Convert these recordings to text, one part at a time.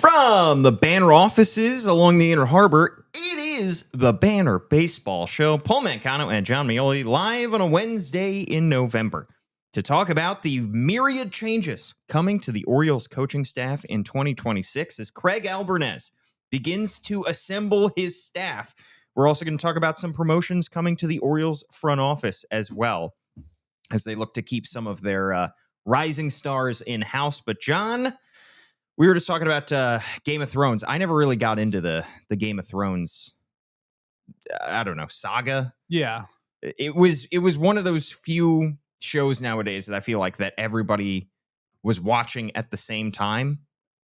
From the Banner offices along the Inner Harbor, it is the Banner Baseball Show. Paul Mancano and John Meoli live on a Wednesday in November to talk about the myriad changes coming to the Orioles coaching staff in 2026 as Craig Albernez begins to assemble his staff. We're also going to talk about some promotions coming to the Orioles front office as well as they look to keep some of their rising stars in-house. But John, we were just talking about Game of Thrones. I never really got into the Game of Thrones, I don't know, saga. Yeah. It was one of those few shows nowadays that I feel like that everybody was watching at the same time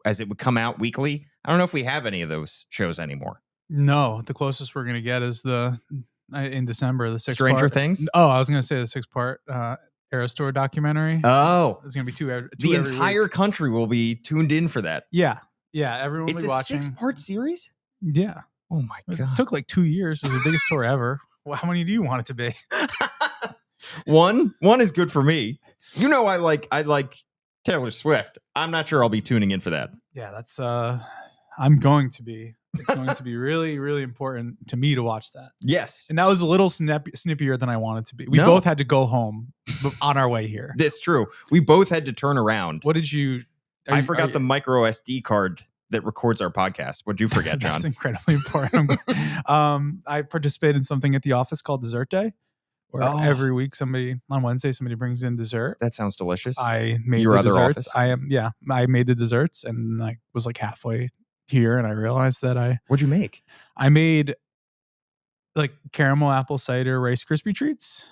as it would come out weekly. I don't know if we have any of those shows anymore. No, the closest we're going to get is in December, the 6 Stranger part. Things? Oh, I was going to say the 6-part Aerostore documentary. Oh. It's going to be two the every entire week. country will be tuned in for that. Yeah. Everyone will It's be watching. It's a 6-part series? Yeah. Oh my God. It took like 2 years. It was the biggest tour ever. Well, how many do you want it to be? One is good for me. You know, I like Taylor Swift. I'm not sure I'll be tuning in for that. Yeah, that's I'm going to be. It's going to be really, really important to me to watch that. Yes. And that was a little snippier than I wanted to be. We both had to go home on our way here. That's true. We both had to turn around. What did you? I forgot the micro SD card that records our podcast. What'd you forget, John? That's incredibly important. I participate in something at the office called Dessert Day, where every week on Wednesday somebody brings in dessert. That sounds delicious. I made Your the other desserts. office? I made the desserts, and I was like halfway here, and I realized that What'd you make? I made like caramel apple cider Rice Krispie treats.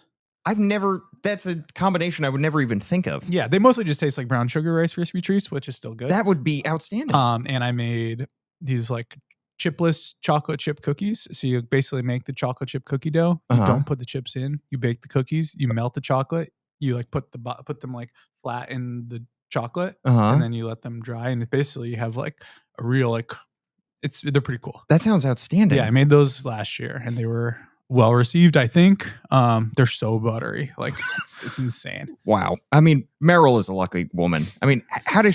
That's a combination I would never even think of. Yeah, they mostly just taste like brown sugar Rice Krispie treats, which is still good. That would be outstanding. And I made these like chipless chocolate chip cookies. So you basically make the chocolate chip cookie dough. You don't put the chips in. You bake the cookies. You melt the chocolate. You like put them like flat in the chocolate, and then you let them dry. And basically you have like a real they're pretty cool. That sounds outstanding. Yeah, I made those last year, and they were well received, I think. They're so buttery. Like it's insane. Wow. I mean, Meryl is a lucky woman. I mean, how do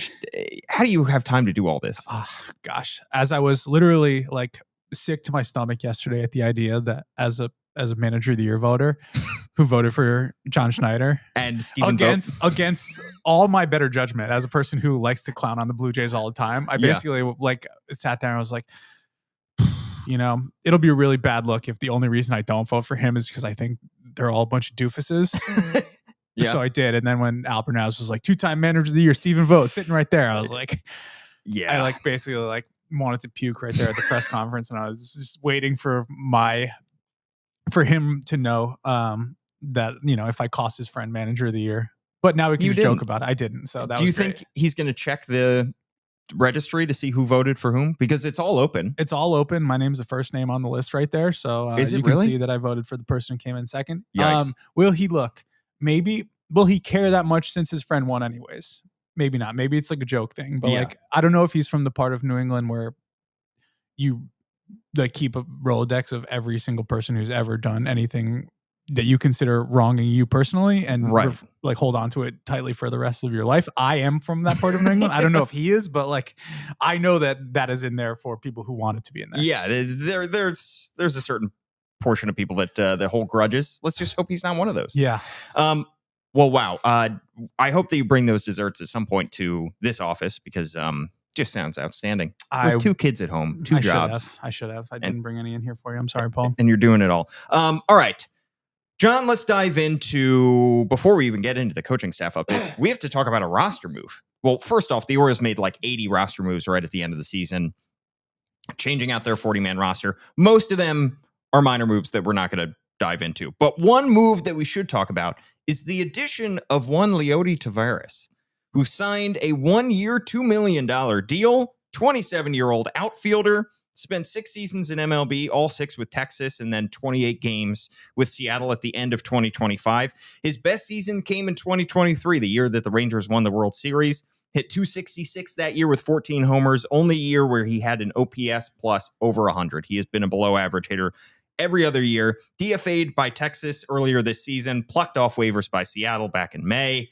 you have time to do all this? Oh, gosh. As I was literally like sick to my stomach yesterday at the idea that as a manager of the year voter who voted for John Schneider and Stephen against all my better judgment as a person who likes to clown on the Blue Jays all the time, I basically like sat there and I was like, you know, it'll be a really bad look if the only reason I don't vote for him is because I think they're all a bunch of doofuses. Yeah. So I did. And then when Albernaz was like 2-time manager of the year, Stephen Vogt sitting right there, I was like, I like basically like wanted to puke right there at the press conference. And I was just waiting for him to know that, you know, if I cost his friend manager of the year, but now we can just joke about it. I didn't. So that was great. Think he's going to check the registry to see who voted for whom? Because it's all open. It's all open. My name's the first name on the list right there. So Is it you can really? see that I voted for the person who came in second. Yikes. Will he look? Maybe. Will he care that much since his friend won anyways? Maybe not. Maybe it's like a joke thing. But like, I don't know if he's from the part of New England where you like keep a Rolodex of every single person who's ever done anything that you consider wronging you personally and like hold on to it tightly for the rest of your life. I am from that part of New England. I don't know if he is, but like, I know that is in there for people who want it to be in there. Yeah. There's a certain portion of people that hold grudges. Let's just hope he's not one of those. Yeah. Well, wow. I hope that you bring those desserts at some point to this office because, just sounds outstanding. With 2 kids at home, 2 jobs. I should have. I didn't bring any in here for you. I'm sorry, Paul. And you're doing it all. All right. John, let's dive into, before we even get into the coaching staff updates, we have to talk about a roster move. Well, first off, the Orioles made like 80 roster moves right at the end of the season, changing out their 40-man roster. Most of them are minor moves that we're not going to dive into. But one move that we should talk about is the addition of one Leody Taveras, who signed a 1-year, $2 million deal, 27-year-old outfielder, spent 6 seasons in MLB, all 6 with Texas, and then 28 games with Seattle at the end of 2025. His best season came in 2023, the year that the Rangers won the World Series. Hit .266 that year with 14 homers, only year where he had an OPS plus over 100. He has been a below-average hitter every other year. DFA'd by Texas earlier this season, plucked off waivers by Seattle back in May,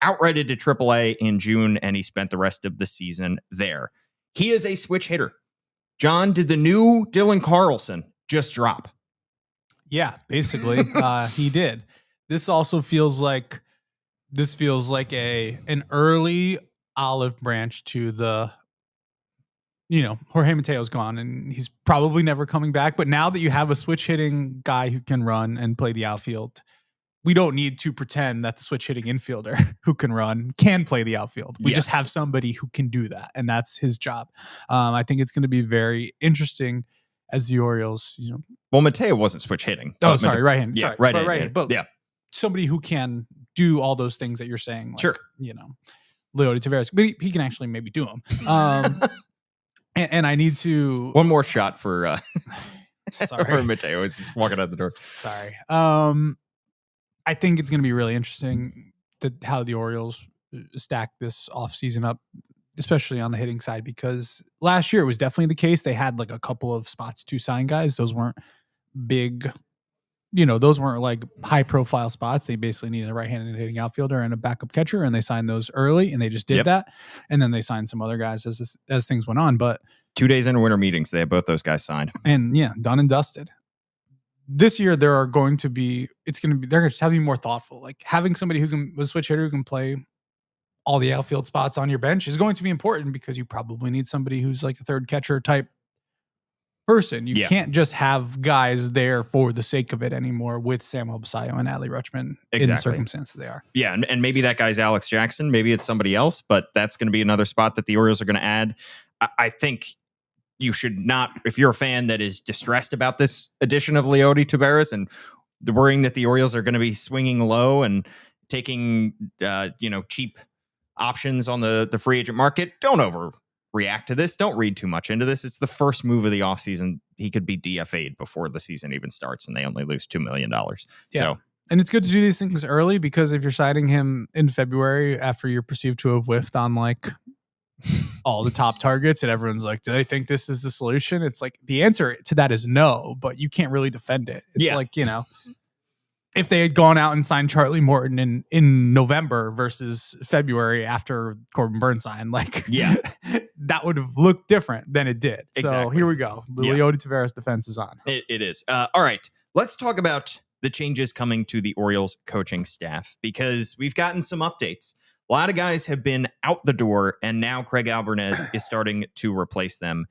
outrighted to AAA in June, and he spent the rest of the season there. He is a switch hitter. John, did the new Dylan Carlson just drop? Yeah, basically, he did. This also feels like an early olive branch to the, Jorge Mateo's gone and he's probably never coming back. But now that you have a switch hitting guy who can run and play the outfield, we don't need to pretend that the switch hitting infielder who can run can play the outfield. We just have somebody who can do that, and that's his job. I think it's going to be very interesting as the Orioles, Well, Mateo wasn't switch hitting. Oh, sorry, right hand. Yeah, Sorry, right-handed. But yeah, somebody who can do all those things that you're saying. Like, sure. Leody Taveras, but he can actually maybe do them. And I need to one more shot for sorry, for Mateo is just walking out the door. Sorry. I think it's going to be really interesting how the Orioles stack this offseason up, especially on the hitting side, because last year it was definitely the case. They had like a couple of spots to sign guys. Those weren't big, those weren't like high profile spots. They basically needed a right-handed hitting outfielder and a backup catcher, and they signed those early, and they just did that. And then they signed some other guys as things went on. But 2 days into winter meetings, they had both those guys signed. And done and dusted. This year, they're going to just have to be more thoughtful. Like having somebody a switch hitter who can play all the outfield spots on your bench is going to be important, because you probably need somebody who's like a third catcher type person. You can't just have guys there for the sake of it anymore with Samuel Basallo and Adley Rutschman in the circumstances they are. Yeah, and maybe that guy's Alex Jackson. Maybe it's somebody else, but that's going to be another spot that the Orioles are going to add. I think you should not, if you're a fan that is distressed about this addition of Leody Taveras and the worrying that the Orioles are going to be swinging low and taking, cheap options on the free agent market, don't overreact to this. Don't read too much into this. It's the first move of the offseason. He could be DFA'd before the season even starts, and they only lose $2 million. Yeah. So, and it's good to do these things early, because if you're signing him in February after you're perceived to have whiffed on like all the top targets and everyone's like, do they think this is the solution? It's like the answer to that is no, but you can't really defend it. It's like, if they had gone out and signed Charlie Morton in November versus February after Corbin Burns signed, that would have looked different than it did. Exactly. So here we go. The Leody Taveras defense is on. It is. All right. Let's talk about the changes coming to the Orioles coaching staff, because we've gotten some updates. A lot of guys have been out the door, and now Craig Alvarez is starting to replace them.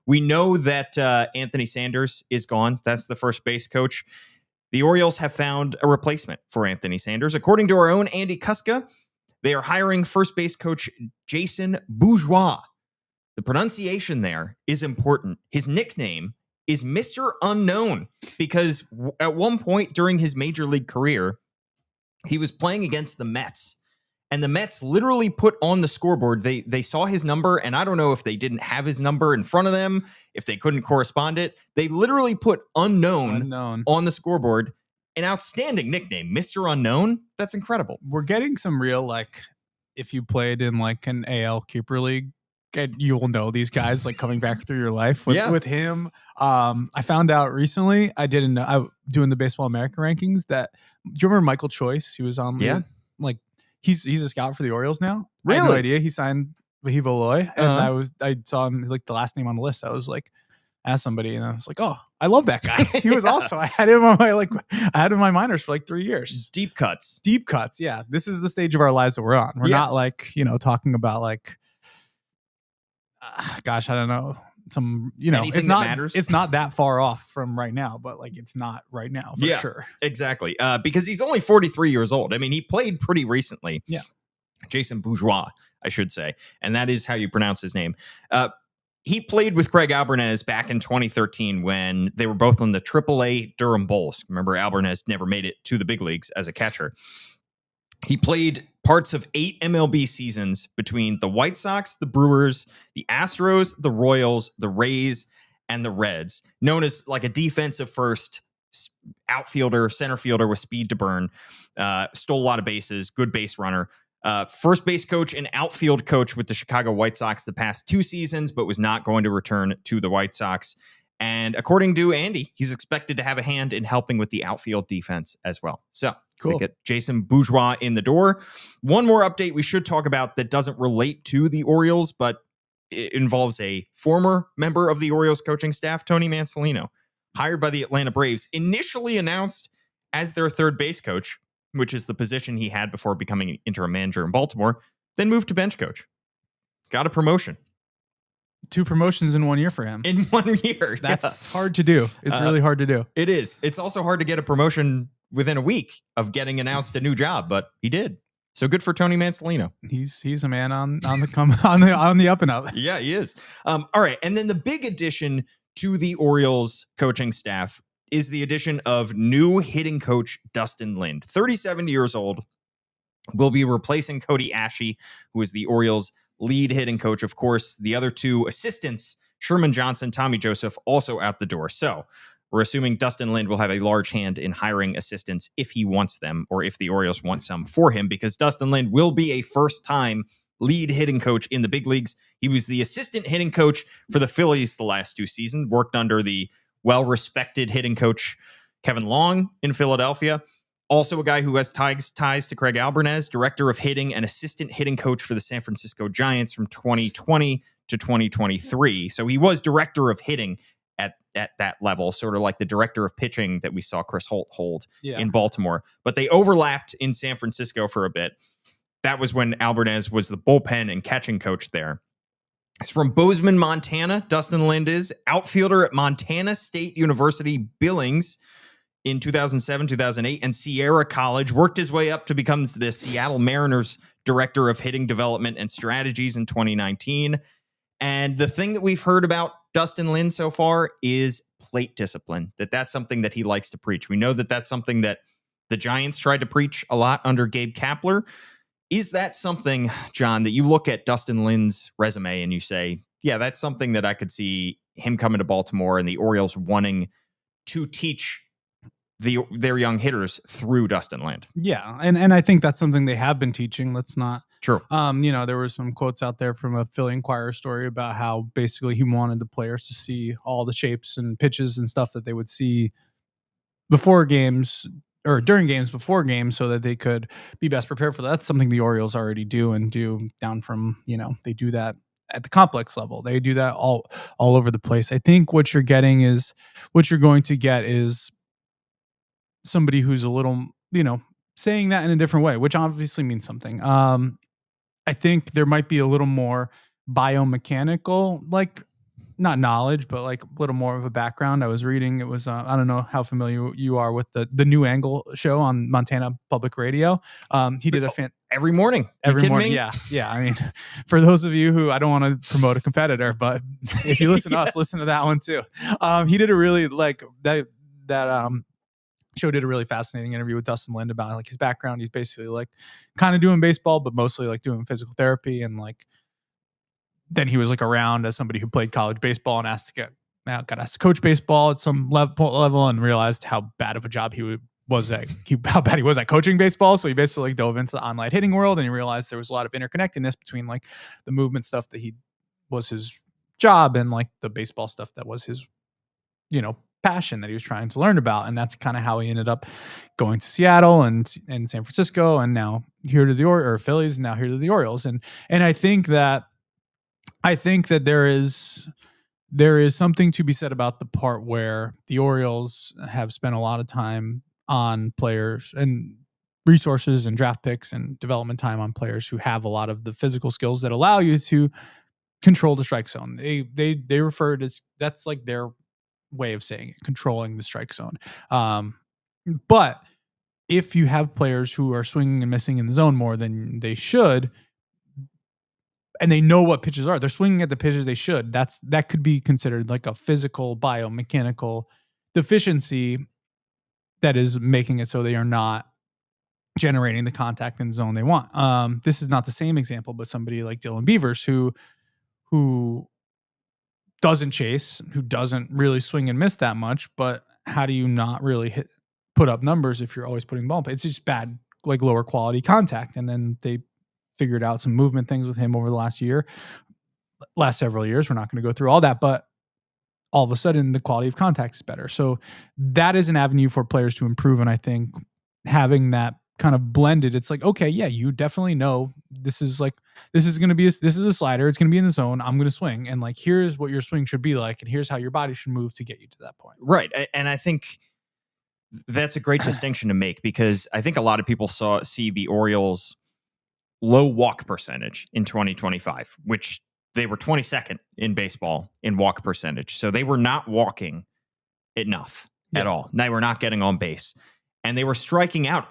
We know that Anthony Sanders is gone. That's the first base coach. The Orioles have found a replacement for Anthony Sanders. According to our own Andy Kuska, they are hiring first base coach Jason Bourgeois. The pronunciation there is important. His nickname is Mr. Unknown, because at one point during his major league career, he was playing against the Mets. And the Mets literally put on the scoreboard, they saw his number, and I don't know if they didn't have his number in front of them, if they couldn't correspond it. They literally put unknown on the scoreboard. An outstanding nickname, Mr. Unknown. That's incredible. We're getting some real, if you played in an AL Keeper League, you will know these guys coming back through your life with him. I found out recently, I didn't know, I doing the Baseball America rankings, that, do you remember Michael Choice? He was on He's a scout for the Orioles now. Really? I had no idea. He signed Vahiva Loy, and I saw him the last name on the list. I was asked somebody, and I was like, oh, I love that guy. He was also, I had him on my minors for 3 years. Deep cuts. Yeah. This is the stage of our lives that we're on. We're not talking about gosh, I don't know. Some, anything it's not, that matters. It's not that far off from right now, but it's not right now for sure. Exactly. Because he's only 43 years old. I mean, he played pretty recently. Yeah. Jason Bourgeois, I should say. And that is how you pronounce his name. He played with Craig Alvarez back in 2013 when they were both on the AAA Durham Bulls. Remember, Alvarez never made it to the big leagues as a catcher. He played parts of 8 MLB seasons between the White Sox, the Brewers, the Astros, the Royals, the Rays, and the Reds. Known as a defensive first outfielder, center fielder with speed to burn. Stole a lot of bases, good base runner. First base coach and outfield coach with the Chicago White Sox the past 2 seasons, but was not going to return to the White Sox. And according to Andy, he's expected to have a hand in helping with the outfield defense as well. So cool. Get Jason Bourgeois in the door. One more update we should talk about that doesn't relate to the Orioles, but It involves a former member of the Orioles coaching staff, Tony Mansolino, hired by the Atlanta Braves, initially announced as their third base coach, which is the position he had before becoming an interim manager in Baltimore, then moved to bench coach. Got a promotion. 2 promotions in 1 year for him. In 1 year. That's hard to do. It's really hard to do. It is. It's also hard to get a promotion within a week of getting announced a new job, but he did. So good for Tony Mansolino. He's a man on the up and up. Yeah, he is. All right. And then the big addition to the Orioles coaching staff is the addition of new hitting coach Dustin Lind, 37 years old, will be replacing Cody Asche, who is the Orioles lead hitting coach. Of course, the other 2 assistants, Sherman Johnson, Tommy Joseph, also out the door. So we're assuming Dustin Lind will have a large hand in hiring assistants if he wants them, or if the Orioles want some for him, because Dustin Lind will be a first-time lead hitting coach in the big leagues. He was the assistant hitting coach for the Phillies the last 2 seasons, worked under the well-respected hitting coach Kevin Long in Philadelphia. Also a guy who has ties to Craig Albarnez, director of hitting and assistant hitting coach for the San Francisco Giants from 2020 to 2023. So he was director of hitting at that level, sort of like the director of pitching that we saw Chris Holt hold in Baltimore. But they overlapped in San Francisco for a bit. That was when Albarnez was the bullpen and catching coach there. He's from Bozeman, Montana. Dustin Lind is outfielder at Montana State University Billings in 2007, 2008, and Sierra College. Worked his way up to become the Seattle Mariners director of hitting development and strategies in 2019. And the thing that we've heard about Dustin Lind so far is plate discipline, that's something that he likes to preach. We know that that's something that the Giants tried to preach a lot under Gabe Kapler. Is that something, John, that you look at Dustin Lind's resume and you say, yeah, that's something that I could see him coming to Baltimore and the Orioles wanting to teach their young hitters through Dustin Lind? Yeah, and I think that's something they have been teaching. Let's not. True. There were some quotes out there from a Philly Inquirer story about how basically he wanted the players to see all the shapes and pitches and stuff that they would see before games or during games, before games, so that they could be best prepared for that. That's something the Orioles already do and do down from, they do that at the complex level. They do that all over the place. I think what you're going to get is somebody who's a little, saying that in a different way, which obviously means something. I think there might be a little more biomechanical, like not knowledge, but like a little more of a background. I was reading, it was, I don't know how familiar you are with the New Angle show on Montana Public Radio. He did every morning. Every morning. Yeah. I mean, for those of you who, I don't want to promote a competitor, but if you listen to us, listen to that one too. He did a really show did a really fascinating interview with Dustin Lind about like his background. He's basically like kind of doing baseball, but mostly like doing physical therapy. And like, then he was like around as somebody who played college baseball and got asked to coach baseball at some level and realized how bad of a job how bad he was at coaching baseball. So he basically like dove into the online hitting world and he realized there was a lot of interconnectedness between like the movement stuff that was his job and like the baseball stuff that was his, passion that he was trying to learn about. And that's kind of how he ended up going to Seattle and San Francisco and now here to the Phillies and now here to the Orioles. And I think that there is something to be said about the part where the Orioles have spent a lot of time on players and resources and draft picks and development time on players who have a lot of the physical skills that allow you to control the strike zone. They refer to that's like their way of saying it, controlling the strike zone. But if you have players who are swinging and missing in the zone more than they should, and they know what pitches are, they're swinging at the pitches they should, that could be considered like a physical biomechanical deficiency that is making it so they are not generating the contact in the zone they want. This is not the same example, but somebody like Dylan Beavers who doesn't chase, who doesn't really swing and miss that much, but how do you not really put up numbers if you're always putting the ball in? It's just bad, like lower quality contact. And then they figured out some movement things with him over the last several years. We're not going to go through all that, but all of a sudden the quality of contact is better. So that is an avenue for players to improve. And I think having that kind of blended, it's like, okay, yeah, you definitely know this is going to be this is a slider. It's going to be in the zone. I'm going to swing, and like, here's what your swing should be like, and here's how your body should move to get you to that point. Right. And I think that's a great distinction to make, because I think a lot of people see the Orioles' low walk percentage in 2025, which they were 22nd in baseball in walk percentage. So they were not walking enough at all. They were not getting on base, and they were striking out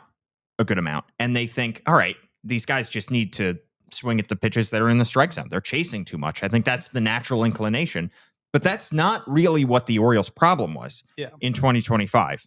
a good amount. And they think, all right, these guys just need to swing at the pitches that are in the strike zone. They're chasing too much. I think that's the natural inclination, but that's not really what the Orioles' problem was in 2025.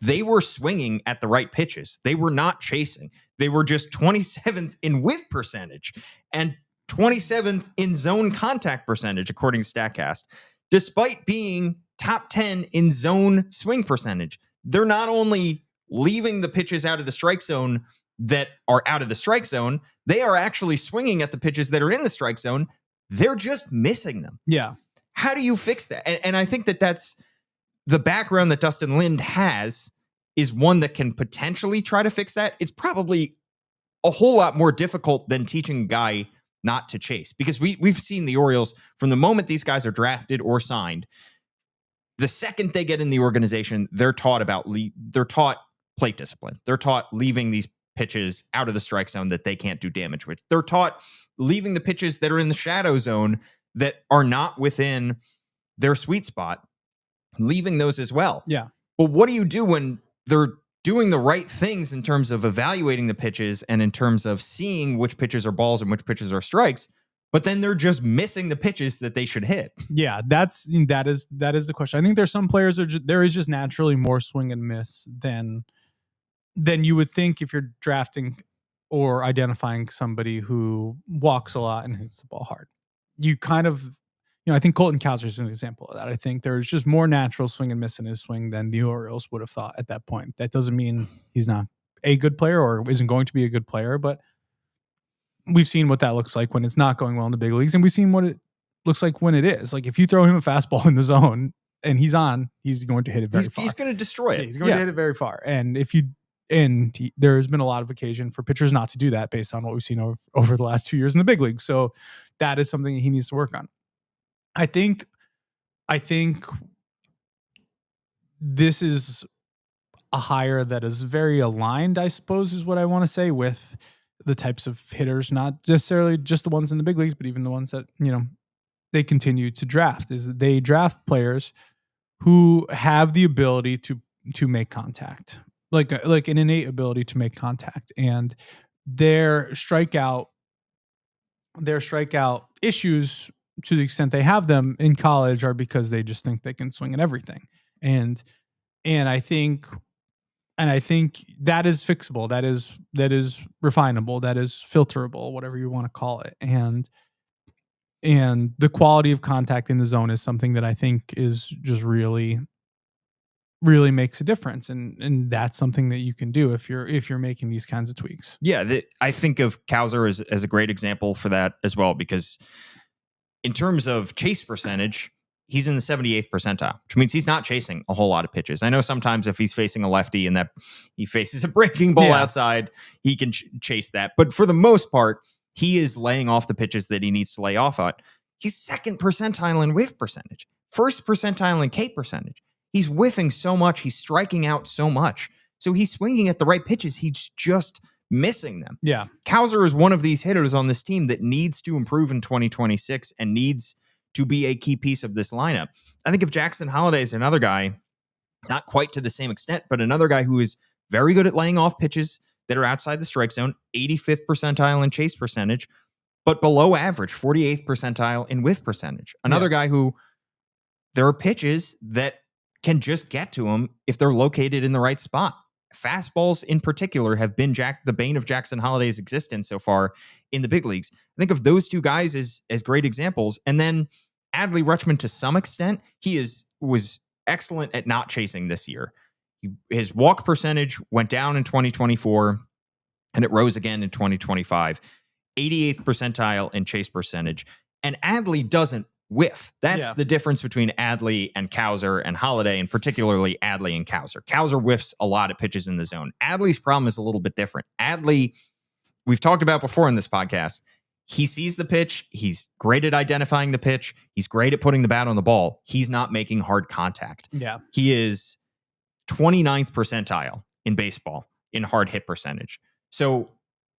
They were swinging at the right pitches. They were not chasing. They were just 27th in whiff percentage and 27th in zone contact percentage, according to StatCast, despite being top 10 in zone swing percentage. They're not only leaving the pitches out of the strike zone that are out of the strike zone, they are actually swinging at the pitches that are in the strike zone. They're just missing them. Yeah. How do you fix that? And I think that that's the background that Dustin Lind has is one that can potentially try to fix that. It's probably a whole lot more difficult than teaching a guy not to chase, because we've seen the Orioles from the moment these guys are drafted or signed. The second they get in the organization, they're taught plate discipline. They're taught leaving these pitches out of the strike zone that they can't do damage with. They're taught leaving the pitches that are in the shadow zone that are not within their sweet spot, leaving those as well. Yeah. But what do you do when they're doing the right things in terms of evaluating the pitches and in terms of seeing which pitches are balls and which pitches are strikes, but then they're just missing the pitches that they should hit? Yeah, that is the question. I think there's some players there is just naturally more swing and miss than you would think if you're drafting or identifying somebody who walks a lot and hits the ball hard. You kind of, I think Colton Cowser is an example of that. I think there's just more natural swing and miss in his swing than the Orioles would have thought at that point. That doesn't mean he's not a good player or isn't going to be a good player, but we've seen what that looks like when it's not going well in the big leagues, and we've seen what it looks like when it is. Like, if you throw him a fastball in the zone and he's going to hit it very far. He's going to destroy it. Yeah, he's going to hit it very far. And there's been a lot of occasion for pitchers not to do that based on what we've seen over the last 2 years in the big league. So that is something that he needs to work on. I think this is a hire that is very aligned, I suppose, is what I want to say, with the types of hitters, not necessarily just the ones in the big leagues, but even the ones that, they continue to draft, is that they draft players who have the ability to make contact, like an innate ability to make contact, and their strikeout issues, to the extent they have them in college, are because they just think they can swing at everything. And I think that is fixable. That is refinable. That is filterable, whatever you want to call it. And the quality of contact in the zone is something that I think is just really, really makes a difference. And that's something that you can do if you're making these kinds of tweaks. Yeah. I think of Cowser as a great example for that as well, because in terms of chase percentage, he's in the 78th percentile, which means he's not chasing a whole lot of pitches. I know sometimes if he's facing a lefty and that he faces a breaking ball outside, he can chase that. But for the most part, he is laying off the pitches that he needs to lay off at. He's second percentile in whiff percentage, first percentile in K percentage. He's whiffing so much. He's striking out so much. So he's swinging at the right pitches. He's just missing them. Yeah. Cowser is one of these hitters on this team that needs to improve in 2026 and needs to be a key piece of this lineup. I think of Jackson Holliday as another guy, not quite to the same extent, but another guy who is very good at laying off pitches that are outside the strike zone, 85th percentile in chase percentage, but below average, 48th percentile in whiff percentage. Another guy who there are pitches that can just get to him if they're located in the right spot. Fastballs in particular have been the bane of Jackson Holliday's existence so far in the big leagues. I think of those two guys as great examples. And then Adley Rutschman, to some extent, was excellent at not chasing this year. His walk percentage went down in 2024 and it rose again in 2025. 88th percentile in chase percentage. And Adley doesn't whiff. That's the difference between Adley and Cowser and Holiday, and particularly Adley and Cowser. Cowser whiffs a lot of pitches in the zone. Adley's problem is a little bit different. Adley, we've talked about before in this podcast, he sees the pitch. He's great at identifying the pitch. He's great at putting the bat on the ball. He's not making hard contact. Yeah. He is 29th percentile in baseball in hard hit percentage. So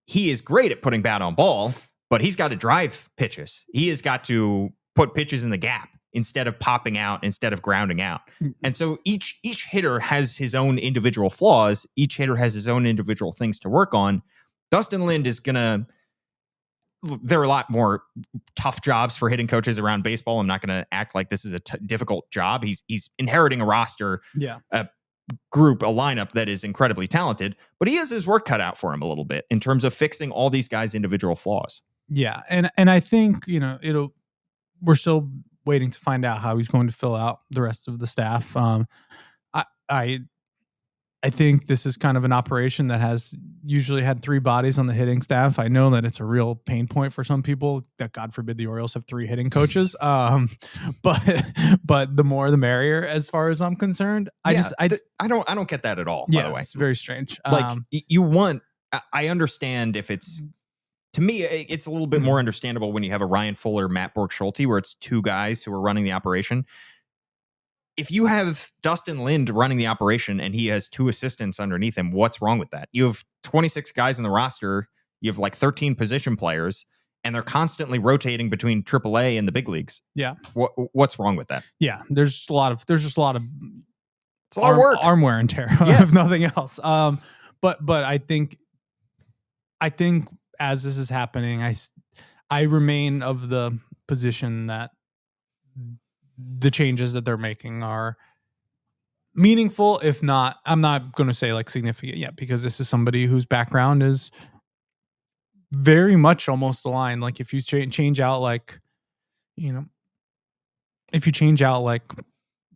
he is great at putting bat on ball, but he's got to drive pitches. He has got to put pitches in the gap instead of popping out, instead of grounding out. And so each hitter has his own individual flaws. Each hitter has his own individual things to work on. Dustin Lind is going to, there are a lot more tough jobs for hitting coaches around baseball. I'm not going to act like this is a difficult job. He's inheriting a roster, a group, a lineup that is incredibly talented, but he has his work cut out for him a little bit in terms of fixing all these guys' individual flaws. Yeah. And I think, we're still waiting to find out how he's going to fill out the rest of the staff. I think this is kind of an operation that has usually had 3 bodies on the hitting staff. I know that it's a real pain point for some people that, God forbid, the Orioles have 3 hitting coaches. But the more the merrier, as far as I'm concerned. I don't get that at all. Yeah, by the way, it's very strange. I understand if it's, to me, it's a little bit more understandable when you have a Ryan Fuller, Matt Borg-Schulte, where it's 2 guys who are running the operation. If you have Dustin Lind running the operation and he has 2 assistants underneath him, what's wrong with that? You have 26 guys in the roster. You have like 13 position players, and they're constantly rotating between AAA and the big leagues. Yeah. What's wrong with that? Yeah. There's just a lot of it's a lot of work, arm wear and tear, yes. if nothing else. But I think as this is happening, I remain of the position that the changes that they're making are meaningful, if not, I'm not going to say like significant yet, because this is somebody whose background is very much almost aligned. Like if you change out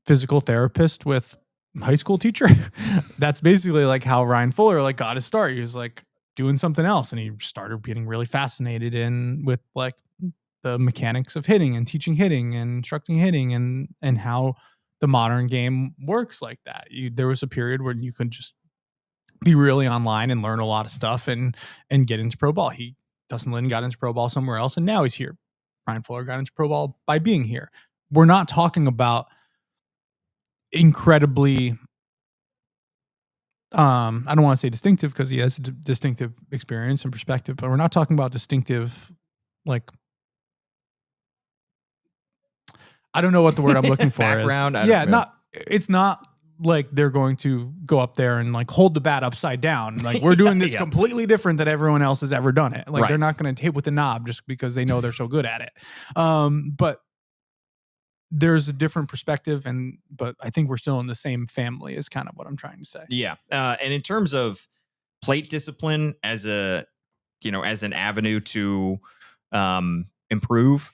physical therapist with high school teacher, that's basically like how Ryan Fuller like got his start. He was like doing something else, and he started getting really fascinated with like the mechanics of hitting and teaching hitting and instructing hitting and how the modern game works like that. There was a period where you could just be really online and learn a lot of stuff and get into pro ball. Dustin Lind got into pro ball somewhere else, and now he's here. Ryan Fuller got into pro ball by being here. We're not talking about incredibly, I don't want to say distinctive because he has a distinctive experience and perspective, but we're not talking about distinctive, like, I don't know what the word I'm looking for background, is. It's not like they're going to go up there and like hold the bat upside down. Like we're doing this completely different than everyone else has ever done it. Like they're not going to hit with the knob just because they know they're so good at it. But there's a different perspective, but I think we're still in the same family is kind of what I'm trying to say. Yeah. And in terms of plate discipline as an avenue to improve,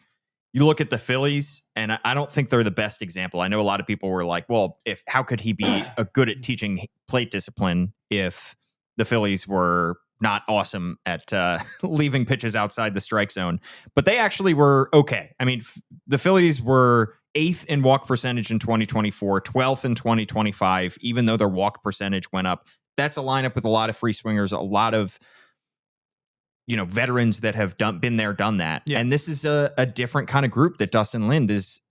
you look at the Phillies, and I don't think they're the best example. I know a lot of people were like, well, how could he be good at teaching plate discipline if the Phillies were not awesome at leaving pitches outside the strike zone? But they actually were okay. I mean, the Phillies were 8th in walk percentage in 2024, 12th in 2025, even though their walk percentage went up. That's a lineup with a lot of free swingers, a lot of veterans that have been there, done that. Yeah. And this is a different kind of group that Dustin Lind is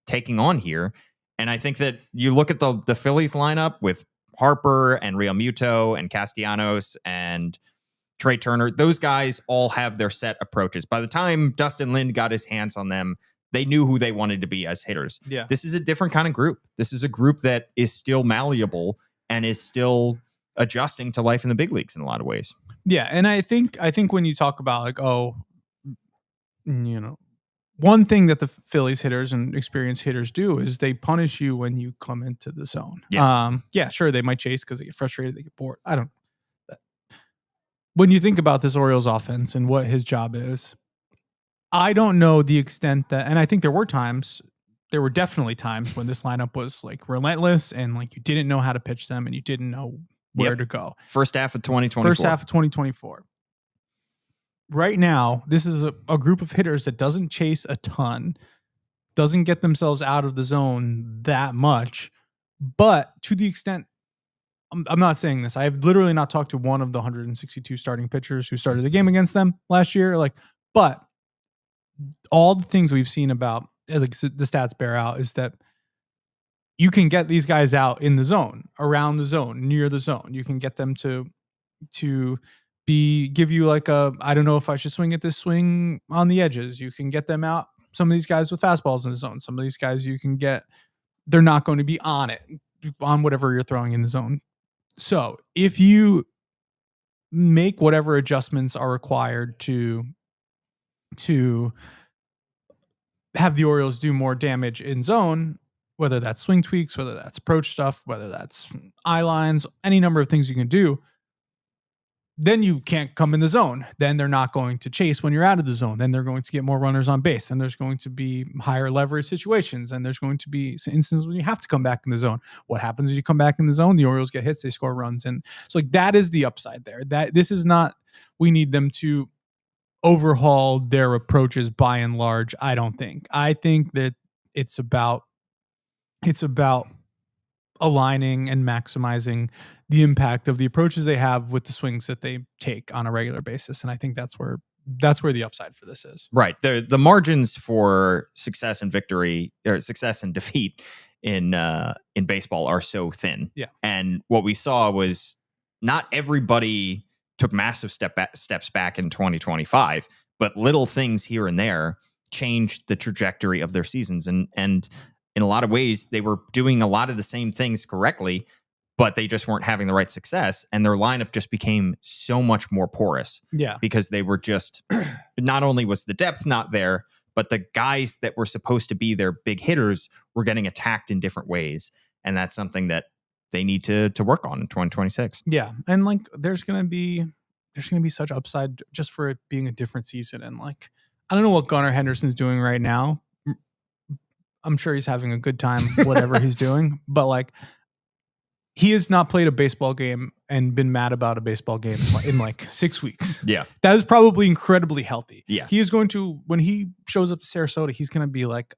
taking on here. And I think that you look at the Phillies lineup with Harper and Real Muto and Castellanos and Trey Turner. Those guys all have their set approaches. By the time Dustin Lind got his hands on them, they knew who they wanted to be as hitters. Yeah. This is a different kind of group. This is a group that is still malleable and is still adjusting to life in the big leagues in a lot of ways. Yeah, and I think when you talk about like, one thing that the Phillies hitters and experienced hitters do is they punish you when you come into the zone. Yeah, sure, they might chase because they get frustrated, they get bored. I don't. When you think about this Orioles offense and what his job is, I don't know the extent that, and I think there were definitely times when this lineup was like relentless and like you didn't know how to pitch them and you didn't know where to go. First half of 2024. Right now, this is a group of hitters that doesn't chase a ton. doesn't get themselves out of the zone that much, but to the extent, I'm not saying this. I have literally not talked to one of the 162 starting pitchers who started the game against them last year. But all the things we've seen about the stats bear out is that you can get these guys out in the zone, around the zone, near the zone. You can get them to give you like I don't know if I should swing at this swing on the edges. You can get them out. Some of these guys with fastballs in the zone. Some of these guys you can get, they're not going to be on whatever you're throwing in the zone. So if you make whatever adjustments are required to have the Orioles do more damage in zone, whether that's swing tweaks, whether that's approach stuff, whether that's eye lines, any number of things you can do, then you can't come in the zone. Then they're not going to chase when you're out of the zone. Then they're going to get more runners on base. And there's going to be higher leverage situations. And there's going to be instances when you have to come back in the zone. What happens when you come back in the zone? The Orioles get hits, they score runs. And so that is the upside there. That this is not, we need them to overhaul their approaches by and large. I don't think. I think that it's about aligning and maximizing the impact of the approaches they have with the swings that they take on a regular basis. And I think that's where the upside for this is. Right. The margins for success and victory, or success and defeat in baseball, are so thin. Yeah. And what we saw was not everybody took massive steps back in 2025, but little things here and there changed the trajectory of their seasons. And in a lot of ways, they were doing a lot of the same things correctly, but they just weren't having the right success. And their lineup just became so much more porous. Yeah. Because they were just, not only was the depth not there, but the guys that were supposed to be their big hitters were getting attacked in different ways. And that's something that they need to work on in 2026. Yeah. And like, there's going to be such upside just for it being a different season. And like, I don't know what Gunnar Henderson's doing right now. I'm sure he's having a good time, whatever he's doing, but like, he has not played a baseball game and been mad about a baseball game in like 6 weeks. Yeah. That is probably incredibly healthy. Yeah. He is going to, when he shows up to Sarasota, he's going to be like,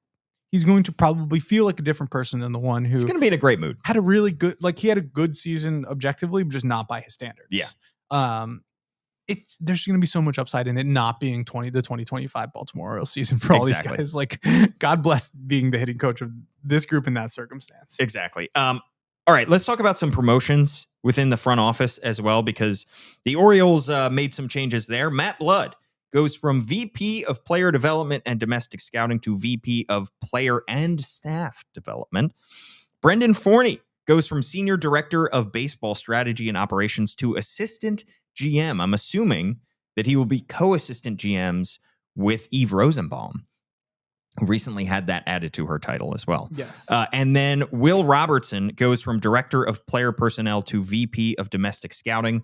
he's going to probably feel like a different person than the one who he's going to be in a great mood. Had a really good, like he had a good season objectively, but just not by his standards. Yeah. There's going to be so much upside in it not being the 2025 Baltimore Orioles season for all these guys. Like, God bless being the hitting coach of this group in that circumstance. Exactly. All right, let's talk about some promotions within the front office as well, because the Orioles made some changes there. Matt Blood goes from VP of Player Development and Domestic Scouting to VP of Player and Staff Development. Brendan Forney goes from Senior Director of Baseball Strategy and Operations to Assistant GM. I'm assuming that he will be co-assistant GMs with Eve Rosenbaum, who recently had that added to her title as well. Yes. And then Will Robertson goes from Director of Player Personnel to VP of Domestic Scouting.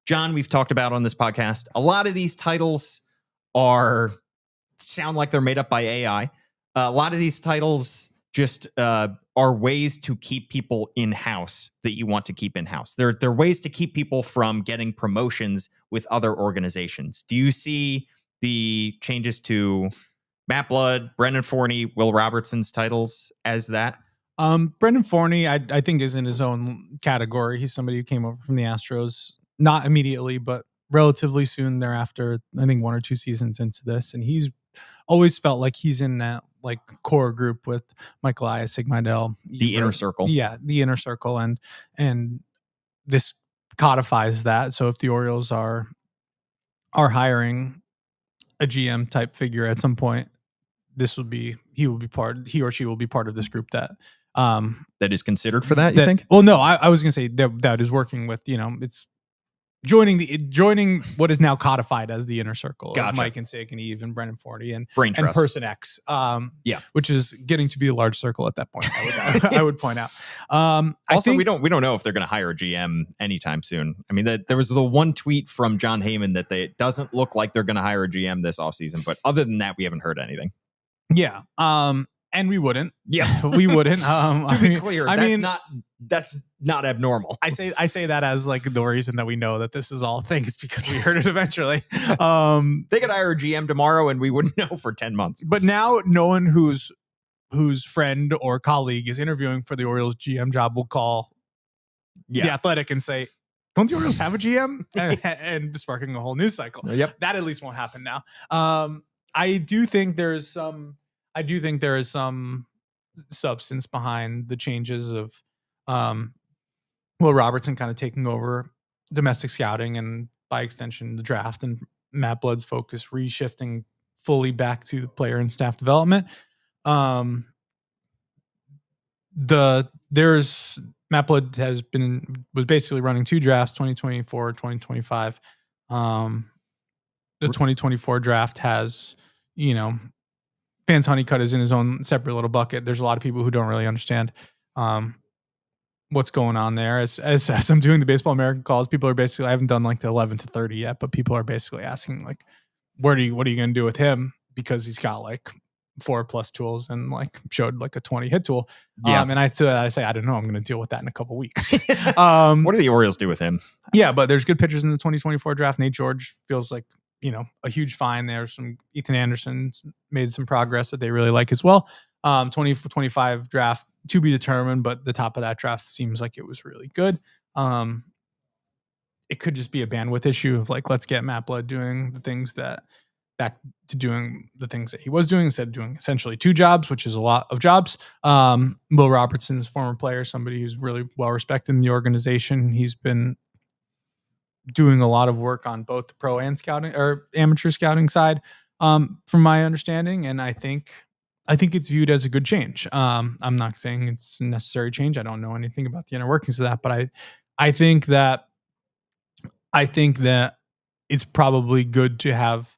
John, we've talked about on this podcast, a lot of these titles sound like they're made up by AI. A lot of these titles just are ways to keep people in-house that you want to keep in-house. They're ways to keep people from getting promotions with other organizations. Do you see the changes to Matt Blood, Brendan Forney, Will Robertson's titles as that? Brendan Forney, I think, is in his own category. He's somebody who came over from the Astros, not immediately, but relatively soon thereafter. I think 1 or 2 seasons into this, and he's always felt like he's in that like core group with Mike Elias, Sig Mejdal, the inner circle. Yeah, the inner circle, and this codifies that. So if the Orioles are hiring a GM type figure at some point, he or she will be part of this group that is considered for that, you think? Well, no, I was gonna say that is working with, it's joining what is now codified as the inner circle of Mike and Sig and Eve and Brendan Forney and Person X, which is getting to be a large circle at that point. I would point out. Also, we don't know if they're going to hire a GM anytime soon. I mean, there was the one tweet from John Heyman that it doesn't look like they're going to hire a GM this offseason, but other than that, we haven't heard anything. Yeah. And we wouldn't. Yeah, we wouldn't. To be clear, that's not abnormal. I say that as like the reason that we know that this is all things because we heard it eventually. They could hire a GM tomorrow and we wouldn't know for 10 months. But now no one who's whose friend or colleague is interviewing for the Orioles GM job will call the Athletic and say, don't the Orioles have a GM? and sparking a whole news cycle. Yep. That at least won't happen now. I do think there is some substance behind the changes of Will Robertson kind of taking over domestic scouting and by extension the draft, and Matt Blood's focus reshifting fully back to the player and staff development. Matt Blood was basically running 2 drafts, 2024, 2025. The 2024 draft has, Vance Honeycutt is in his own separate little bucket. There's a lot of people who don't really understand what's going on there. As I'm doing the Baseball American calls, people are basically, I haven't done like the 11 to 30 yet, but people are basically asking like, what are you going to do with him? Because he's got like 4+ tools and like showed like a 20 hit tool. And I say, I don't know, I'm going to deal with that in a couple weeks. What do the Orioles do with him? Yeah, but there's good pitchers in the 2024 draft. Nate George feels like, a huge find there. Some Ethan Anderson made some progress that they really like as well. 2025 draft to be determined, but the top of that draft seems like it was really good. It could just be a bandwidth issue of like, let's get Matt Blood doing the things that he was doing instead of doing essentially 2 jobs, which is a lot of jobs. Will Robertson's former player, somebody who's really well respected in the organization. He's been doing a lot of work on both the pro and scouting or amateur scouting side, from my understanding. And I think it's viewed as a good change. I'm not saying it's a necessary change. I don't know anything about the inner workings of that, but I think that it's probably good to have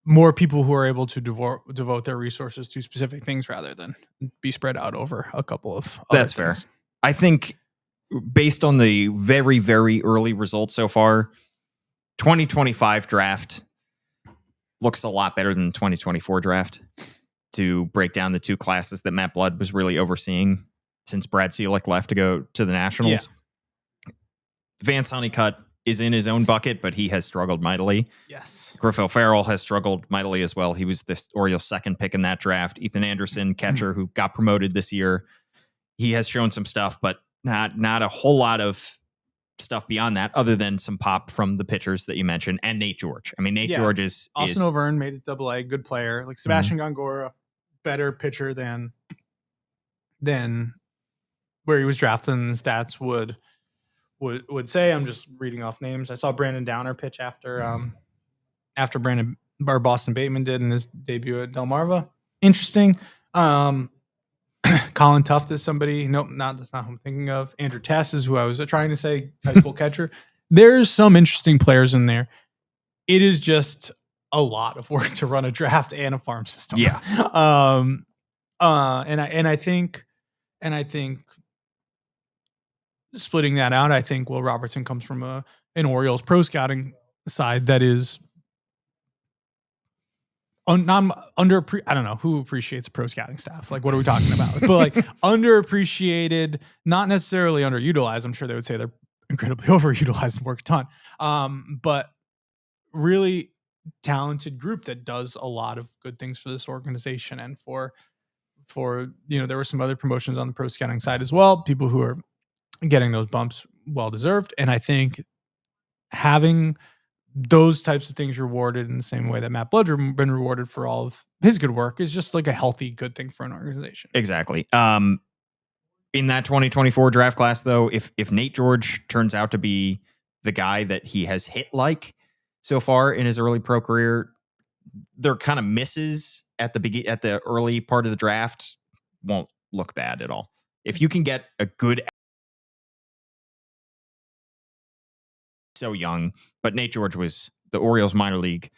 more people who are able to devote their resources to specific things rather than be spread out over a couple of other That's things. fair. I think based on the very, very early results so far, 2025 draft looks a lot better than the 2024 draft to break down the 2 classes that Matt Blood was really overseeing since Brad Selick left to go to the Nationals. Yeah. Vance Honeycutt is in his own bucket, but he has struggled mightily. Yes. Griff O'Farrell has struggled mightily as well. He was the Orioles' second pick in that draft. Ethan Anderson, catcher, who got promoted this year. He has shown some stuff, but not a whole lot of stuff beyond that, other than some pop from the pitchers that you mentioned, and Nate George. I mean, Nate George is Austin O'Vern made it AA, good player. Like Sebastian Gongora, better pitcher than where he was drafted in the stats would say. I'm just reading off names. I saw Brandon Downer pitch after Boston Bateman did in his debut at Delmarva. Interesting. Colin Tuft is somebody. Nope, that's not who I'm thinking of. Andrew Tess is who I was trying to say, high school catcher. There's some interesting players in there. It is just a lot of work to run a draft and a farm system. Yeah. And I think splitting that out, I think Will Robertson comes from an Orioles pro scouting side that is I don't know who appreciates pro scouting staff. Like, what are we talking about? But like underappreciated, not necessarily underutilized. I'm sure they would say they're incredibly overutilized and work a ton. But really talented group that does a lot of good things for this organization and for there were some other promotions on the pro scouting side as well. People who are getting those bumps, well deserved. And I think having those types of things rewarded in the same way that Matt Blood's been rewarded for all of his good work is just like a healthy, good thing for an organization. Exactly. In that 2024 draft class, though, if Nate George turns out to be the guy that he has hit like so far in his early pro career, their kind of misses at the early part of the draft won't look bad at all. If you can get a good, so young, but Nate George was the Orioles minor league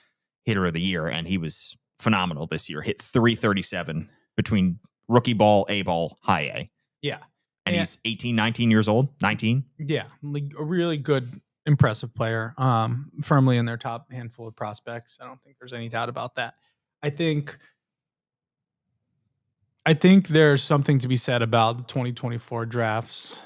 hitter of the year, and he was phenomenal this year. Hit .337 between rookie ball, A ball, high A. Yeah. And he's 18, 19 years old, 19. Yeah. Like a really good, impressive player, firmly in their top handful of prospects. I don't think there's any doubt about that. I think there's something to be said about the 2024 drafts.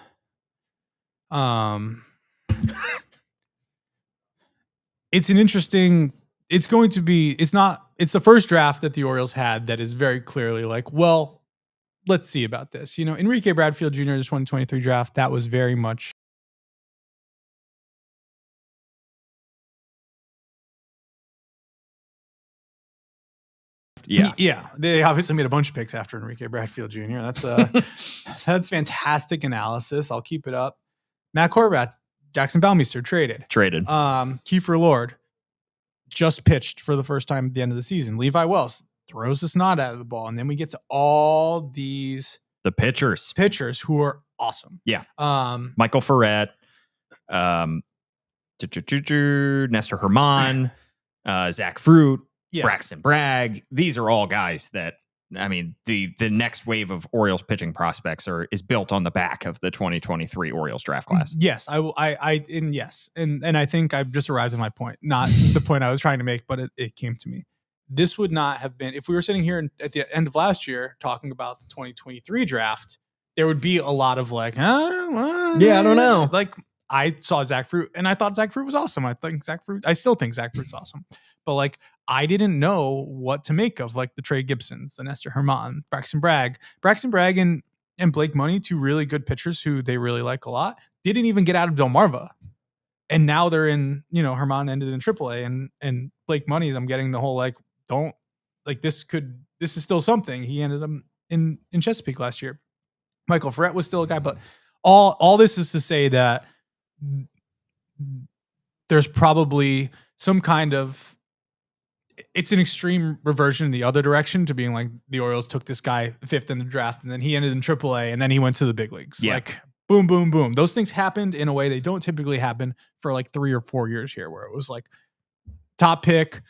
It's an interesting it's going to be, it's the first draft that the Orioles had that is very clearly like, well, let's see about this. You know, Enrique Bradfield Jr., the 2023 draft, that was very much. Yeah. They obviously made a bunch of picks after Enrique Bradfield Jr. That's that's fantastic analysis. I'll keep it up. Matt Horvat, Jackson Balmeister traded. Kiefer Lord just pitched for the first time at the end of the season. Levi Wells throws the snot out of the ball, and then we get to all the pitchers who are awesome. Yeah. Michael Ferret, Nestor Herman, Zach Fruit, Braxton Bragg. These are all guys that, I mean, the next wave of Orioles pitching prospects is built on the back of the 2023 Orioles draft class. Yes, yes. And I think I've just arrived at my point, not the point I was trying to make, but it came to me. This would not have been, if we were sitting here at the end of last year talking about the 2023 draft, there would be a lot of like, I don't know. Like, I saw Zach Fruit and I thought Zach Fruit was awesome. I still think Zach Fruit's awesome. But like, I didn't know what to make of like the Trey Gibsons, the Nestor Herman, Braxton Bragg and Blake Money, two really good pitchers who they really like a lot, didn't even get out of Delmarva. And now they're in, Herman ended in AAA and Blake Money's, I'm getting the whole like, don't like this is still something. He ended up in Chesapeake last year. Michael Ferret was still a guy, but all this is to say that there's probably some kind of, it's an extreme reversion in the other direction to being like the Orioles took this guy 5th in the draft and then he ended in AAA and then he went to the big leagues. Yeah. Like boom, boom, boom. Those things happened in a way they don't typically happen for like 3 or 4 years here, where it was like top pick,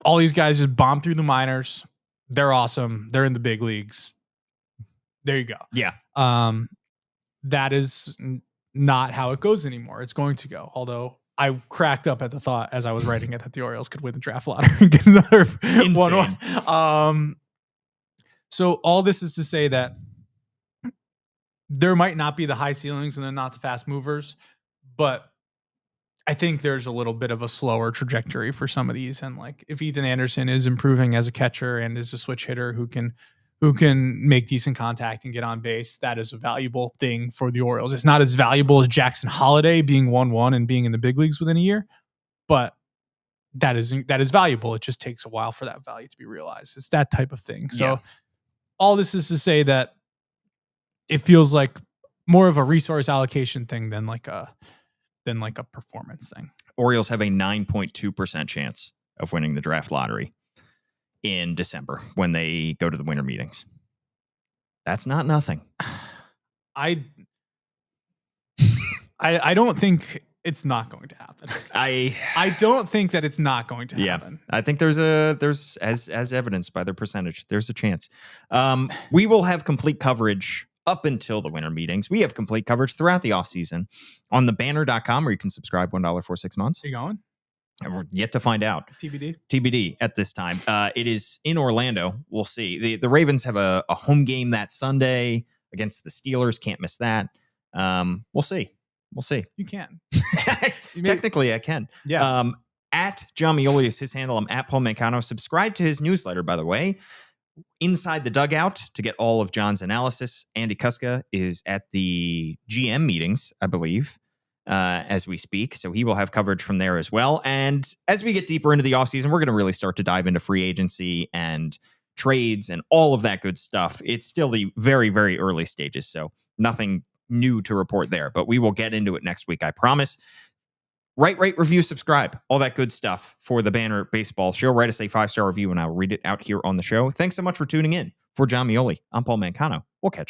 all these guys just bombed through the minors. They're awesome. They're in the big leagues. There you go. Yeah. That is not how it goes anymore. It's going to go. Although I cracked up at the thought as I was writing it that the Orioles could win the draft lottery and get another 1-1. So all this is to say that there might not be the high ceilings and they're not the fast movers, but I think there's a little bit of a slower trajectory for some of these. And like, if Ethan Anderson is improving as a catcher and is a switch hitter who can make decent contact and get on base, that is a valuable thing for the Orioles. It's not as valuable as Jackson Holiday being 1-1 and being in the big leagues within a year, but that is valuable. It just takes a while for that value to be realized. It's that type of thing. So all this is to say that it feels like more of a resource allocation thing than like a performance thing. Orioles have a 9.2% chance of winning the draft lottery in December when they go to the winter meetings. That's not nothing. I don't think it's not going to happen. I don't think that it's not going to happen. I think there's as evidenced by their percentage, there's a chance. We will have complete coverage up until the winter meetings. We have complete coverage throughout the offseason on thebanner.com, where you can subscribe $1 for 6 months. Are you going? And we're yet to find out. TBD at this time. It is in Orlando. We'll see. The Ravens have a home game that Sunday against the Steelers. Can't miss that. We'll see. You can. Technically, I can. Yeah. At John Meoli is his handle. I'm at Paul Mancano. Subscribe to his newsletter, by the way. Inside the Dugout to get all of John's analysis. Andy Kuska is at the GM meetings, I believe, as we speak. So he will have coverage from there as well. And as we get deeper into the offseason, we're going to really start to dive into free agency and trades and all of that good stuff. It's still the very, very early stages, so nothing new to report there. But we will get into it next week, I promise. Rate, review, subscribe, all that good stuff for the Banner Baseball Show. Write us a 5-star review and I'll read it out here on the show. Thanks so much for tuning in. For John Meoli, I'm Paul Mancano. We'll catch you.